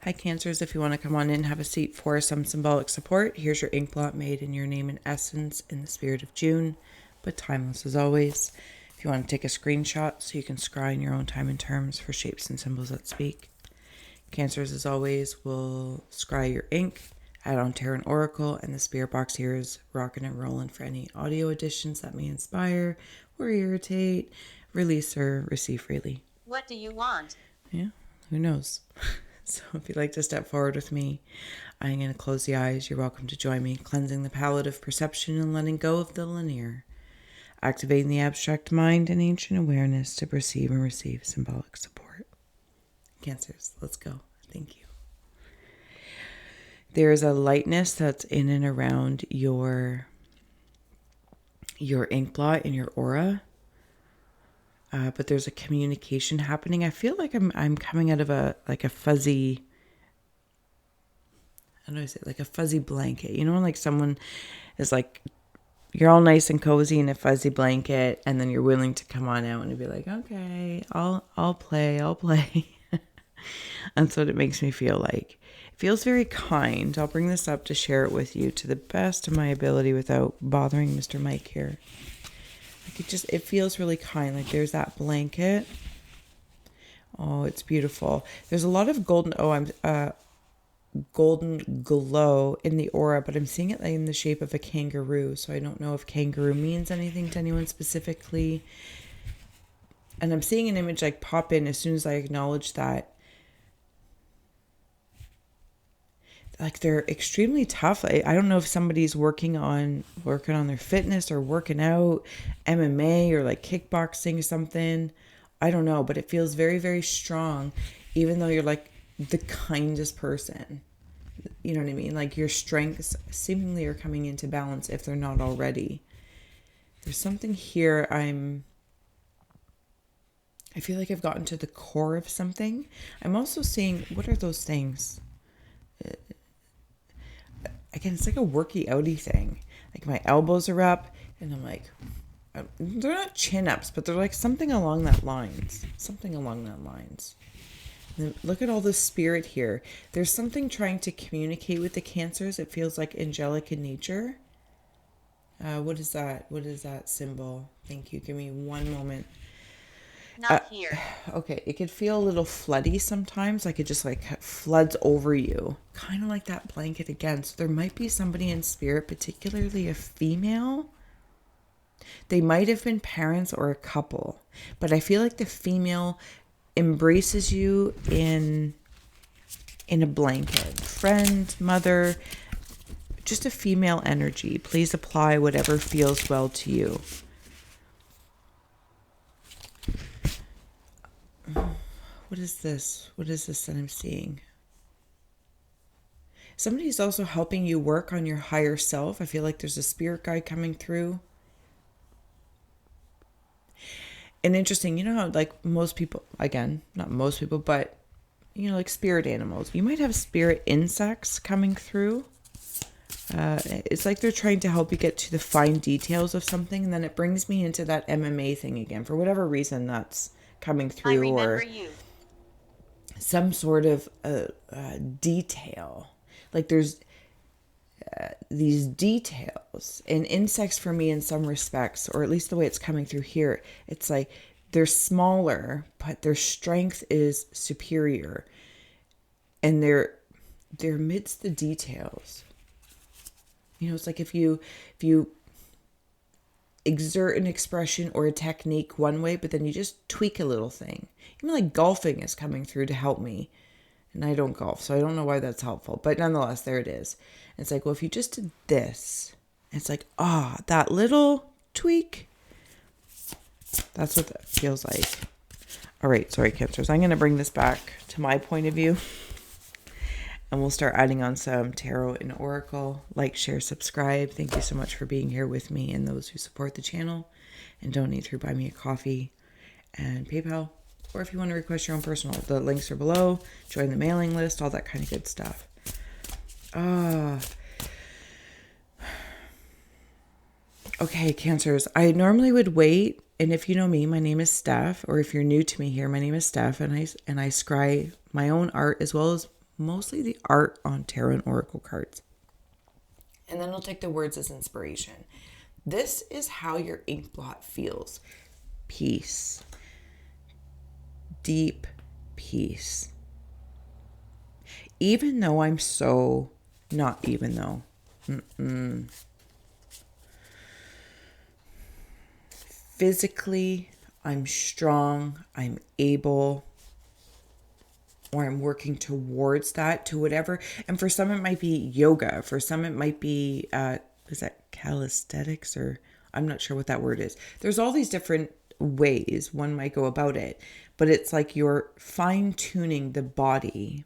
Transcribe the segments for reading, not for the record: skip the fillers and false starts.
Hi, Cancers. If you want to come on in, have a seat for some symbolic support. Here's your ink blot made in your name and essence in the spirit of June, but timeless as always. If you want to take a screenshot so you can scry in your own time and terms for shapes and symbols that speak. Cancers, as always, will scry your ink, add on Tarot and Oracle, and the spirit box here is rocking and rolling for any audio additions that may inspire or irritate, release, or receive freely. What do you want? Yeah, who knows? So if you'd like to step forward with me, I'm going to close the eyes. You're welcome to join me, cleansing the palette of perception and letting go of the linear, activating the abstract mind and ancient awareness to perceive and receive symbolic support. Cancers, let's go. Thank you. There is a lightness that's in and around your ink blot and your aura. But there's a communication happening. I feel like I'm coming out of a fuzzy, how do I say, like a fuzzy blanket. You know, like someone is like, you're all nice and cozy in a fuzzy blanket, and then you're willing to come on out and be like, okay, I'll play. That's what it makes me feel like. It feels very kind. I'll bring this up to share it with you to the best of my ability without bothering Mr. Mike here. It feels really kind. Like there's that blanket. Oh, it's beautiful. There's a lot of golden glow in the aura, but I'm seeing it in the shape of a kangaroo. So I don't know if kangaroo means anything to anyone specifically. And I'm seeing an image like pop in as soon as I acknowledge that. Like they're extremely tough. I don't know if somebody's working on their fitness or working out, MMA or like kickboxing or something. I don't know, but it feels very, very strong, even though you're like the kindest person. You know what I mean? Like your strengths seemingly are coming into balance if they're not already. There's something here I feel like I've gotten to the core of something. I'm also seeing, what are those things? Again, it's like a worky outy thing. Like my elbows are up and I'm like, they're not chin ups, but they're like something along that lines. And look at all the spirit here. There's something trying to communicate with the Cancers. It feels like angelic in nature. What is that? What is that symbol? Thank you. Give me one moment. Not here. Okay, it could feel a little floody sometimes, like it just like floods over you, kind of like that blanket again. So there might be somebody in spirit, particularly a female. They might have been parents or a couple, but I feel like the female embraces you in a blanket. Friend, mother, just a female energy. Please apply whatever feels well to you. What is this? What is this that I'm seeing? Somebody's also helping you work on your higher self. I feel like there's a spirit guide coming through. And interesting, you know how like most people, again, not most people, but you know, like spirit animals, you might have spirit insects coming through. It's like they're trying to help you get to the fine details of something. And then it brings me into that MMA thing again. For whatever reason, that's coming through. I remember you. Some sort of detail. Like there's these details in insects for me in some respects, or at least the way it's coming through here. It's like they're smaller, but their strength is superior. And they're amidst the details. You know, it's like if you exert an expression or a technique one way, but then you just tweak a little thing. Even like golfing is coming through to help me. And I don't golf, so I don't know why that's helpful. But nonetheless, there it is. And it's like, well, if you just did this, it's like, that little tweak. That's what that feels like. All right, sorry, Cancers. I'm going to bring this back to my point of view. And we'll start adding on some tarot and oracle. Like, share, subscribe. Thank you so much for being here with me and those who support the channel and donate through Buy Me a Coffee and PayPal. Or if you want to request your own personal, the links are below. Join the mailing list, all that kind of good stuff. Okay, Cancers. I normally would wait. And if you know me, my name is Steph. Or if you're new to me here, my name is Steph. And I scry my own art as well as mostly the art on tarot and oracle cards. And then I'll take the words as inspiration. This is how your ink blot feels. Peace. Deep peace. Even though I'm so, not even though. Physically, I'm strong, I'm able, or I'm working towards that, to whatever. And for some, it might be yoga. For some, it might be, is that calisthenics, or I'm not sure what that word is. There's all these different ways one might go about it, but it's like you're fine-tuning the body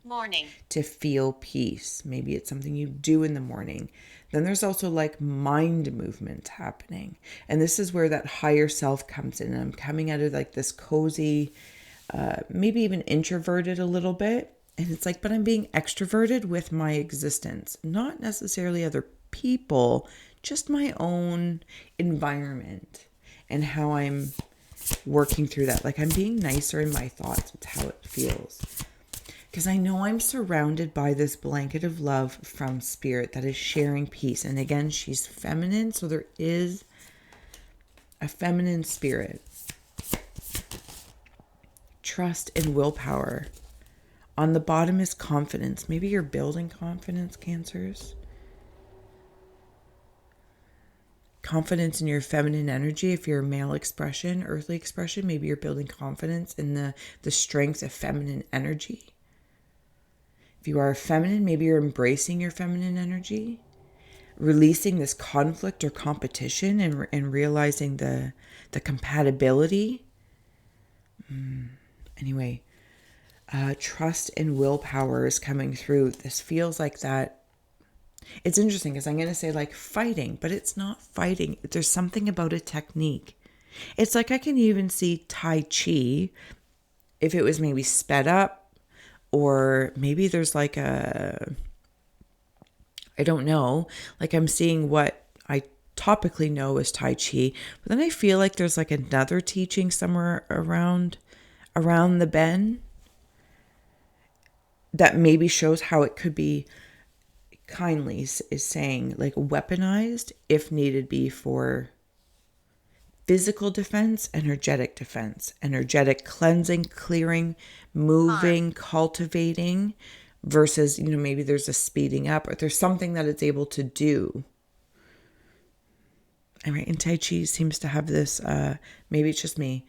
to feel peace. Maybe it's something you do in the morning. Then there's also like mind movement happening, and this is where that higher self comes in. And I'm coming out of like this cozy, maybe even introverted a little bit, and it's like, but I'm being extroverted with my existence, not necessarily other people, just my own environment and how I'm working through that. Like I'm being nicer in my thoughts. It's how it feels. Because I know I'm surrounded by this blanket of love from spirit that is sharing peace. And again, she's feminine. So there is a feminine spirit. Trust and willpower. On the bottom is confidence. Maybe you're building confidence, Cancers. Confidence in your feminine energy. If you're a male expression, earthly expression, maybe you're building confidence in the strength of feminine energy. If you are feminine, maybe you're embracing your feminine energy, releasing this conflict or competition, and realizing the compatibility. Anyway, trust and willpower is coming through. This feels like that. It's interesting because I'm going to say like fighting, but it's not fighting. There's something about a technique. It's like I can even see Tai Chi if it was maybe sped up, or maybe there's like I don't know, like I'm seeing what I topically know as Tai Chi, but then I feel like there's like another teaching somewhere around the bend that maybe shows how it could be, kindly is saying, like weaponized if needed be for physical defense, energetic cleansing, clearing, moving, cultivating, versus, maybe there's a speeding up, or there's something that it's able to do. All right, and Tai Chi seems to have this, maybe it's just me,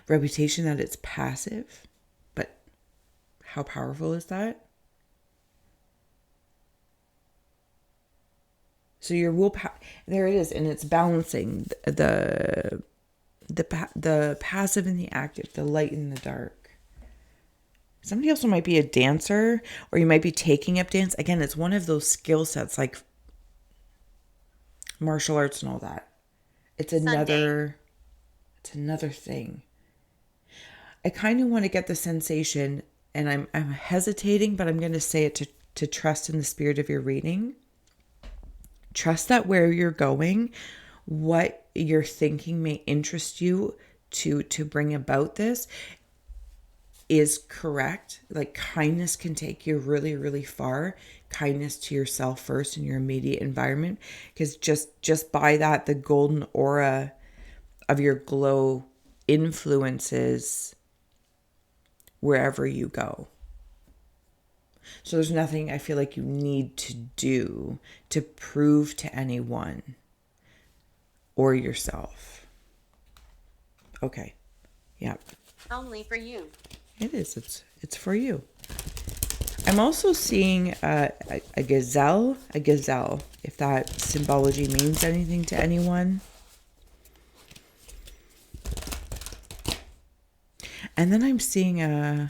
reputation that it's passive, but how powerful is that? So your willpower, there it is, and it's balancing the passive and the active, the light and the dark. Somebody also might be a dancer, or you might be taking up dance. Again, it's one of those skill sets like martial arts and all that. It's another thing. I kind of want to get the sensation, and I'm hesitating, but I'm going to say it to trust in the spirit of your reading. Trust that where you're going, what you're thinking may interest you to bring about this is correct. Like kindness can take you really, really far. Kindness to yourself first in your immediate environment, because just by that, the golden aura of your glow influences wherever you go. So there's nothing I feel like you need to do to prove to anyone or yourself. Okay. Yeah. Only for you. It is. It's for you. I'm also seeing a gazelle, if that symbology means anything to anyone. And then I'm seeing how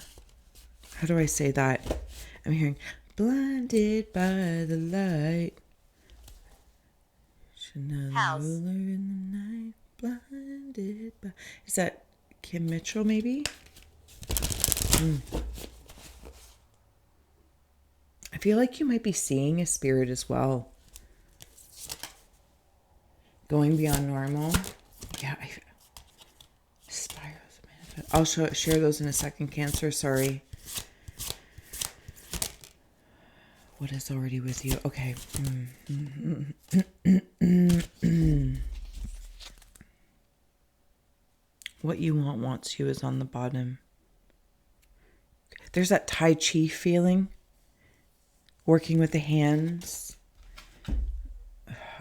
do I say that? I'm hearing, blinded by the light. House. Ruler in the night, blinded by... Is that Kim Mitchell, maybe? I feel like you might be seeing a spirit as well. Going beyond normal. Yeah, spirals. I'll share those in a second, Cancer. Sorry. What is already with you? Okay. What you want wants you is on the bottom. There's that Tai Chi feeling. Working with the hands.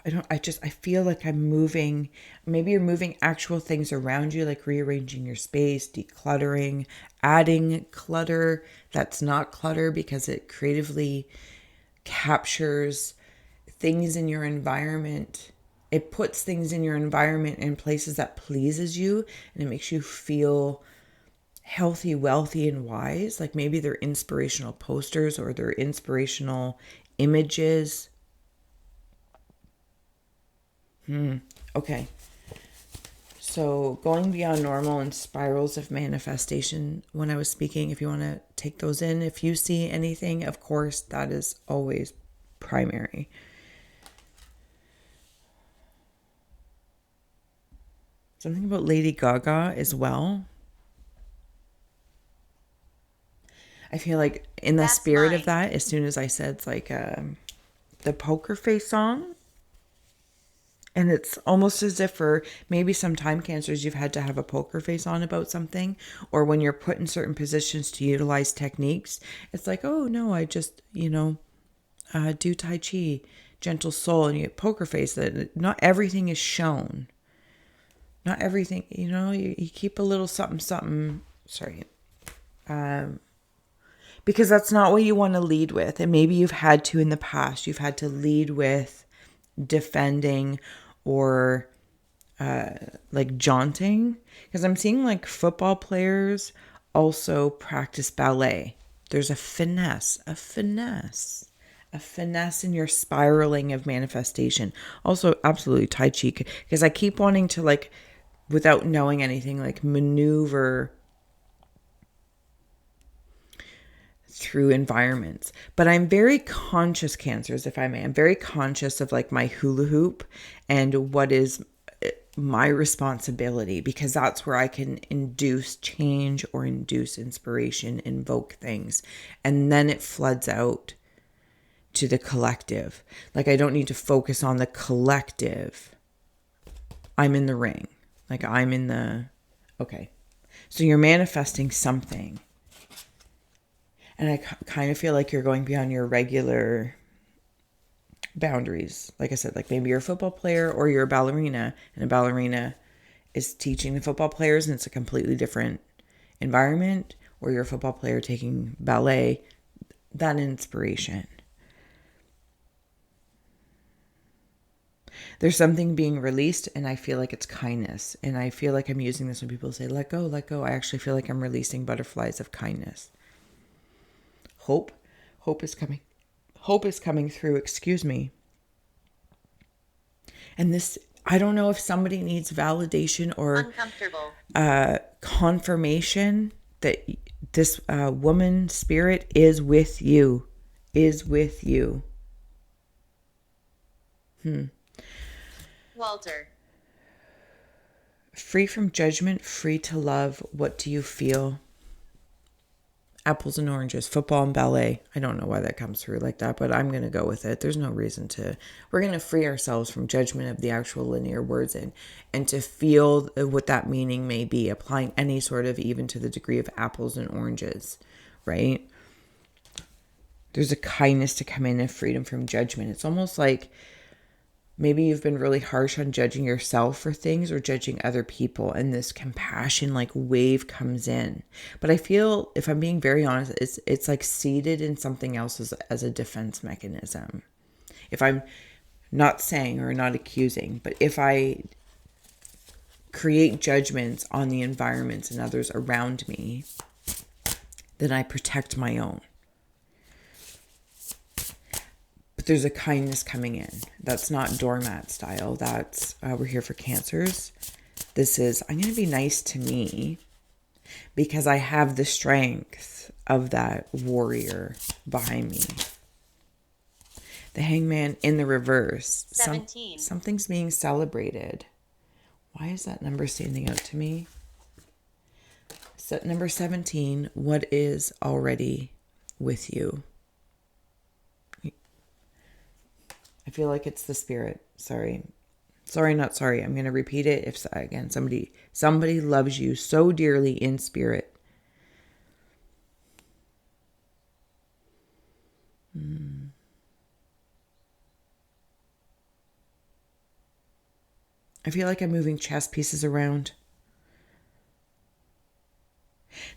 I feel like I'm moving. Maybe you're moving actual things around you, like rearranging your space, decluttering, adding clutter that's not clutter because it creatively captures things in your environment. It puts things in your environment in places that pleases you, and it makes you feel healthy, wealthy, and wise. Like maybe they're inspirational posters or they're inspirational images. Okay. So going beyond normal and spirals of manifestation, when I was speaking, if you want to take those in, if you see anything, of course, that is always primary. Something about Lady Gaga as well. I feel like in the spirit of that, as soon as I said it's like the Poker Face song, and it's almost as if for maybe some time cancers, you've had to have a poker face on about something, or when you're put in certain positions to utilize techniques, it's like, oh no, I just, do Tai Chi, gentle soul, and you get poker face. That not everything is shown. Not everything, you keep a little something, something, sorry. Because that's not what you want to lead with. And maybe you've had to in the past, you've had to lead with defending or like jaunting, because I'm seeing like football players also practice ballet. There's a finesse in your spiraling of manifestation. Also absolutely Tai Chi, because I keep wanting to, like, without knowing anything, like maneuver through environments. But I'm very conscious, cancers, if I may. I'm very conscious of like my hula hoop and what is my responsibility, because that's where I can induce change or induce inspiration, invoke things, and then it floods out to the collective. Like I don't need to focus on the collective. I'm in the ring. Like I'm in the, okay. So you're manifesting something. And I kind of feel like you're going beyond your regular boundaries. Like I said, like maybe you're a football player or you're a ballerina, and a ballerina is teaching the football players and it's a completely different environment, or you're a football player taking ballet, that inspiration. There's something being released, and I feel like it's kindness. And I feel like I'm using this when people say, let go, let go. I actually feel like I'm releasing butterflies of kindness. Hope is coming. Hope is coming through, excuse me. And this, I don't know if somebody needs validation or confirmation that this woman spirit is with you. Is with you. Walter. Free from judgment, free to love. What do you feel? Apples and oranges, football and ballet. I don't know why that comes through like that, but I'm going to go with it. There's no reason to. We're going to free ourselves from judgment of the actual linear words and to feel what that meaning may be, applying any sort of, even to the degree of apples and oranges, right? There's a kindness to come in and freedom from judgment. It's almost like maybe you've been really harsh on judging yourself for things or judging other people, and this compassion like wave comes in. But I feel, if I'm being very honest, it's like seated in something else as a defense mechanism. If I'm not saying or not accusing, but if I create judgments on the environments and others around me, then I protect my own. But there's a kindness coming in. That's not doormat style. That's, we're here for cancers. This is, I'm going to be nice to me because I have the strength of that warrior behind me. The hangman in the reverse. 17. Something's being celebrated. Why is that number standing out to me? Set number 17. What is already with you? I feel like it's the spirit. Sorry. Sorry, not sorry. I'm going to repeat it. If, again, somebody loves you so dearly in spirit. I feel like I'm moving chess pieces around.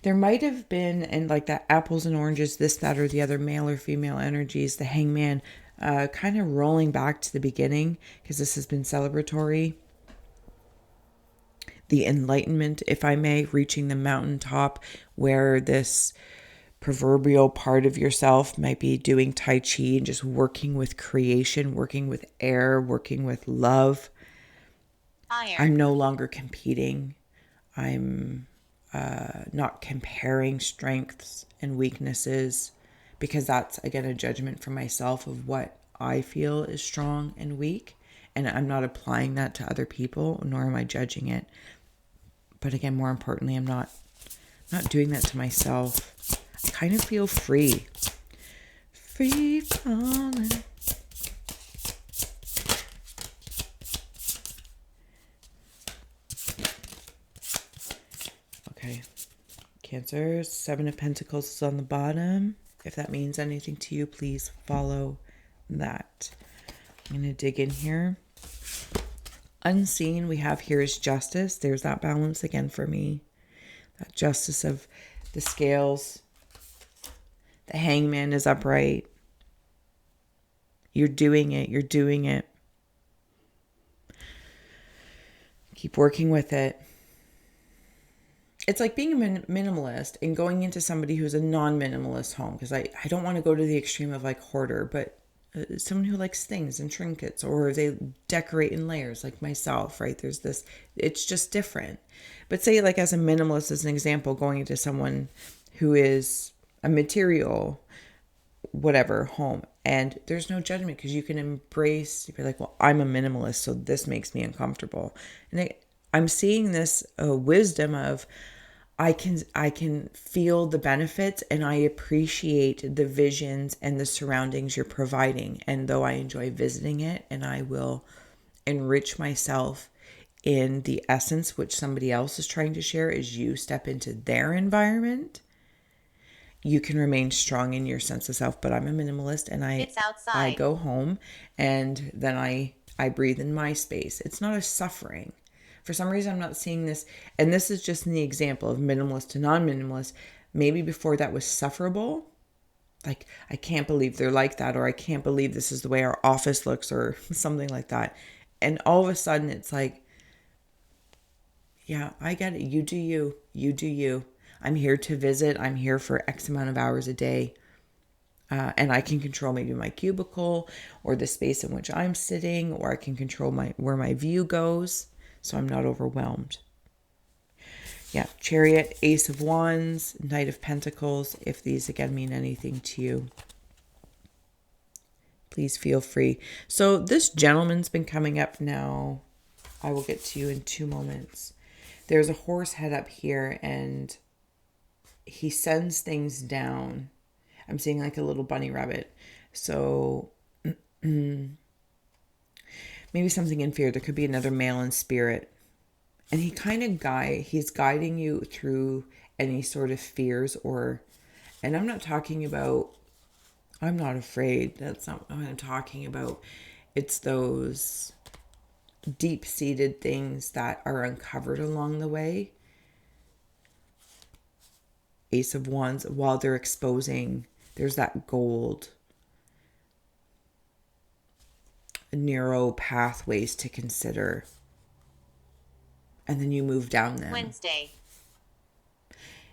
There might have been, and like that apples and oranges, this, that, or the other, male or female energies, the hangman, kind of rolling back to the beginning because this has been celebratory. The enlightenment, if I may, reaching the mountaintop where this proverbial part of yourself might be doing Tai Chi and just working with creation, working with air, working with love. Fire. I'm no longer competing. I'm not comparing strengths and weaknesses because that's, again, a judgment for myself of what I feel is strong and weak. And I'm not applying that to other people, nor am I judging it. But again, more importantly, I'm not doing that to myself. I kind of feel free. Free falling. Okay. Cancer, 7 of Pentacles is on the bottom. If that means anything to you, please follow that. I'm going to dig in here. Unseen, we have here is justice. There's that balance again for me. That justice of the scales. The hangman is upright. You're doing it. You're doing it. Keep working with it. It's like being a minimalist and going into somebody who's a non-minimalist home. Because I don't want to go to the extreme of like hoarder, but someone who likes things and trinkets, or they decorate in layers like myself, right? There's this, it's just different. But say like as a minimalist, as an example, going into someone who is a material, whatever, home, and there's no judgment because you can embrace, you're like, well, I'm a minimalist, so this makes me uncomfortable. And I'm seeing this wisdom of, I can feel the benefits and I appreciate the visions and the surroundings you're providing. And though I enjoy visiting it and I will enrich myself in the essence which somebody else is trying to share as you step into their environment, you can remain strong in your sense of self. But I'm a minimalist and I go home and then I breathe in my space. It's not a suffering. For some reason, I'm not seeing this. And this is just an example of minimalist to non-minimalist. Maybe before that was sufferable. Like, I can't believe they're like that. Or I can't believe this is the way our office looks or something like that. And all of a sudden, it's like, yeah, I get it. You do you. You do you. I'm here to visit. I'm here for X amount of hours a day. And I can control maybe my cubicle or the space in which I'm sitting. Or I can control where my view goes. So I'm not overwhelmed. Yeah, Chariot, Ace of Wands, Knight of Pentacles. If these, again, mean anything to you, please feel free. So this gentleman's been coming up now. I will get to you in 2 moments. There's a horse head up here, and he sends things down. I'm seeing like a little bunny rabbit. So maybe something in fear. There could be another male in spirit. And he's guiding you through any sort of fears and I'm not talking about, I'm not afraid. That's not what I'm talking about. It's those deep-seated things that are uncovered along the way. Ace of Wands, while they're exposing, there's that gold. Narrow pathways to consider, and then you move down them. Wednesday.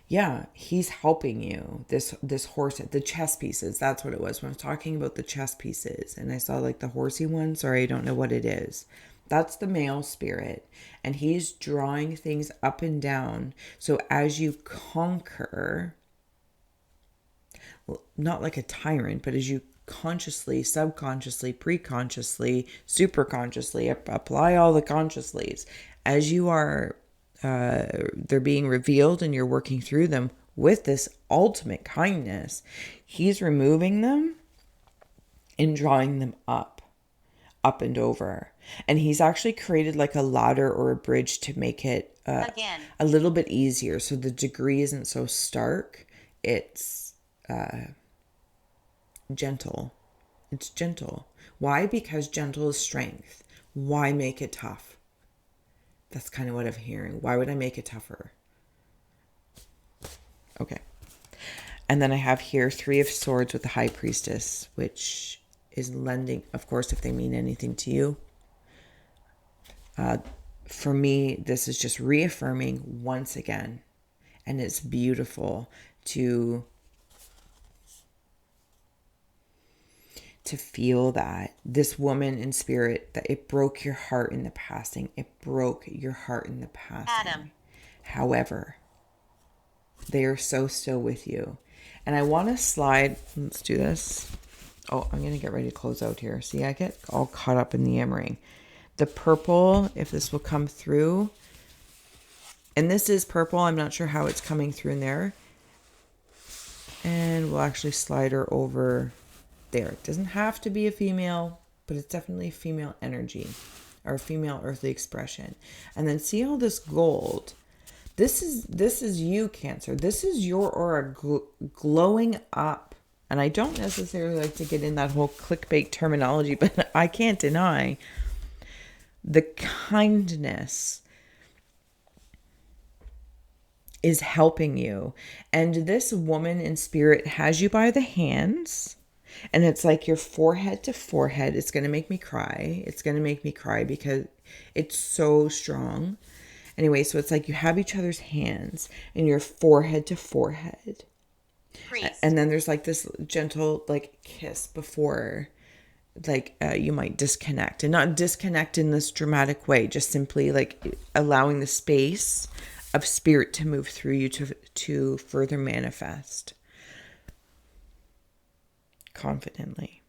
Yeah, he's helping you. This horse, the chess pieces, that's what it was when I was talking about the chess pieces, and I saw like the horsey one. Sorry, I don't know what it is. That's the male spirit, and he's drawing things up and down. So as you conquer, well, not like a tyrant, but as you consciously, subconsciously, preconsciously, superconsciously, apply all the consciouslies. As you are, they're being revealed and you're working through them with this ultimate kindness. He's removing them and drawing them up. up and over. And he's actually created like a ladder or a bridge to make it Again. a little bit easier. So the degree isn't so stark. It's gentle. It's gentle. Why? Because gentle is strength. Why make it tough? That's kind of what I'm hearing. Why would I make it tougher? Okay. And then I have here 3 of Swords with the High Priestess, which is lending, of course, if they mean anything to you. For me, this is just reaffirming once again. And it's beautiful to feel that this woman in spirit, that it broke your heart in the passing. It broke your heart in the passing. Adam. However, they are so still with you. And I want to slide. Let's do this. Oh, I'm going to get ready to close out here. See, I get all caught up in the emerring. The purple, if this will come through. And this is purple. I'm not sure how it's coming through in there. And we'll actually slide her over there. It doesn't have to be a female, but it's definitely female energy or female earthly expression. And then see all this gold. This is you, Cancer. This is your aura glowing up. And I don't necessarily like to get in that whole clickbait terminology, but I can't deny the kindness is helping you. And this woman in spirit has you by the hands. And it's like your forehead to forehead. It's going to make me cry. It's going to make me cry because it's so strong. Anyway, so it's like you have each other's hands and your forehead to forehead. Priest. And then there's like this gentle like kiss before like you might disconnect. And not disconnect in this dramatic way. Just simply like allowing the space of spirit to move through you to further manifest. Confidently.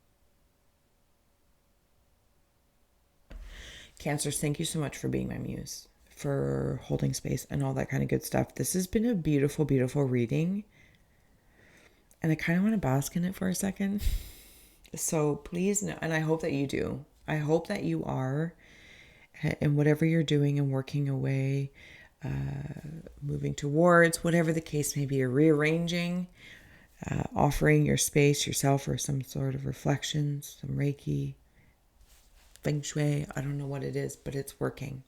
Cancers, thank you so much for being my muse, for holding space and all that kind of good stuff. This has been a beautiful, beautiful reading. And I kind of want to bask in it for a second. So please know, and I hope that you do. I hope that you are, and whatever you're doing and working away, moving towards, whatever the case may be, or rearranging, offering your space, yourself, or some sort of reflections, some Reiki, Feng Shui, I don't know what it is, but it's working.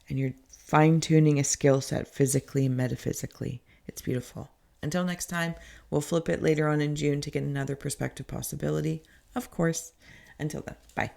And you're fine-tuning a skill set physically and metaphysically. It's beautiful. Until next time, we'll flip it later on in June to get another perspective possibility, of course. Until then, bye.